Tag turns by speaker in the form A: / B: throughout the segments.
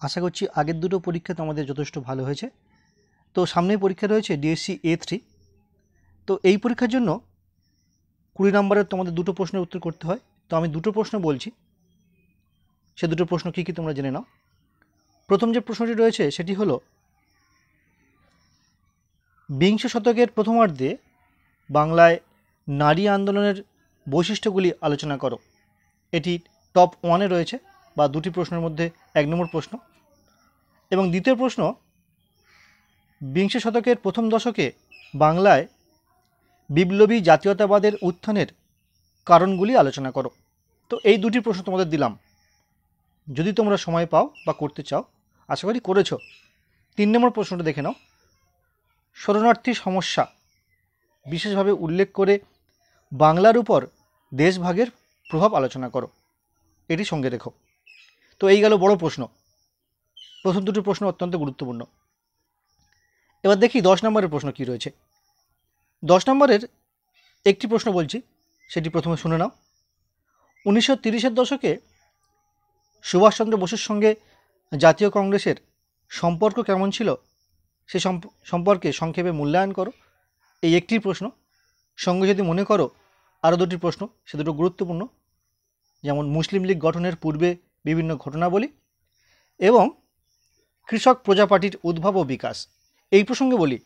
A: আশা করছি আগের দুটো পরীক্ষা তোমাদের যথেষ্ট ভালো হয়েছে। তো সামনেই পরীক্ষা রয়েছে ডিএসসি A3। তো এই পরীক্ষার জন্য 20 নম্বরের তোমাদের দুটো প্রশ্নের উত্তর করতে হয়। তো আমি দুটো প্রশ্ন বলছি, সে দুটো প্রশ্ন কী কী তোমরা জেনে নাও। প্রথম যে প্রশ্নটি রয়েছে সেটি হলো, বিংশ শতকের প্রথমার্ধে বাংলায় নারী আন্দোলনের বৈশিষ্ট্যগুলি আলোচনা করো। এটি টপ 1-এ রয়েছে বা দুটি প্রশ্নের মধ্যে 1 নম্বর প্রশ্ন। এবং দ্বিতীয় প্রশ্ন, বিংশ শতকের প্রথম দশকে বাংলায় বিপ্লবী জাতীয়তাবাদের উত্থানের কারণগুলি আলোচনা করো। তো এই দুটি প্রশ্ন তোমাদের দিলাম, যদি তোমরা সময় পাও বা করতে চাও, আশা করি করেছো। 3 নম্বর প্রশ্নটা দেখে নাও, শরণার্থী সমস্যা বিশেষভাবে উল্লেখ করে বাংলার উপর দেশভাগের প্রভাব আলোচনা করো, এটি সঙ্গে রেখো। তো এই গেল বড় প্রশ্ন। প্রথম দুটি প্রশ্ন অত্যন্ত গুরুত্বপূর্ণ। এবার দেখি 10 নম্বরের প্রশ্ন কী রয়েছে। 10 নম্বরের একটি প্রশ্ন বলছি, সেটি প্রথমে শুনে নাও। 1930-এর দশকে সুভাষচন্দ্র বসুর সঙ্গে জাতীয় কংগ্রেসের সম্পর্ক কেমন ছিল সে সম্পর্কে সংক্ষেপে মূল্যায়ন করো। এই একটি প্রশ্ন। সঙ্গে যদি মনে করো আরও দুটি প্রশ্ন, সে দুটো গুরুত্বপূর্ণ, যেমন মুসলিম লীগ গঠনের পূর্বে বিভিন্ন ঘটনাবলী এবং কৃষক প্রজা পার্টির উদ্ভব ও বিকাশ। এই প্রসঙ্গে বলি,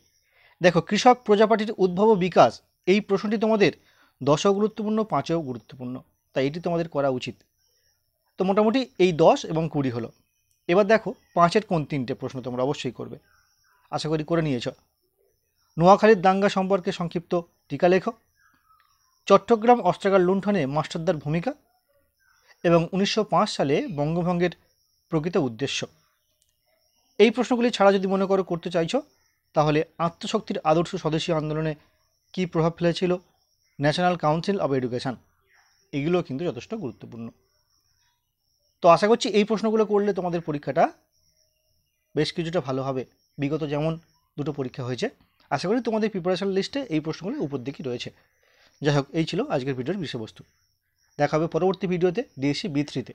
A: দেখো, কৃষক প্রজা পার্টির উদ্ভব ও বিকাশ এই প্রশ্নটি তোমাদের 10এও গুরুত্বপূর্ণ, 5এও গুরুত্বপূর্ণ, তাই এটি তোমাদের করা উচিত। তো মোটামুটি এই 10 এবং 20 হলো। এবার দেখো 5-এর কোন 3টে প্রশ্ন তোমরা অবশ্যই করবে, আশা করি করে নিয়েছ। নোয়াখালীর দাঙ্গা সম্পর্কে সংক্ষিপ্ত টিকা লেখো, চট্টগ্রাম অস্ত্রাগার লুণ্ঠনে মাস্টারদার ভূমিকা এবং 1905 সালে বঙ্গভঙ্গের প্রকৃত উদ্দেশ্য। এই প্রশ্নগুলি ছাড়া যদি মনে করো করতে চাইছো, তাহলে আত্মশক্তির আদর্শ স্বদেশী আন্দোলনে কী প্রভাব ফেলেছিল ন্যাশনাল কাউন্সিল অব এডুকেশন, এগুলো কিন্তু যথেষ্ট গুরুত্বপূর্ণ। তো আশা করছি এই প্রশ্নগুলো করলে তোমাদের পরীক্ষাটা বেশ কিছুটা ভালো হবে। বিগত যেমন দুটো পরীক্ষা হয়েছে, আশা করি তোমাদের প্রিপারেশন লিস্টে এই প্রশ্নগুলো উপর দিকেই রয়েছে। যাই হোক, এই ছিল আজকের ভিডিওর বিষয়বস্তু। দেখা হবে পরবর্তী ভিডিওতে ডিএসসি B3-তে।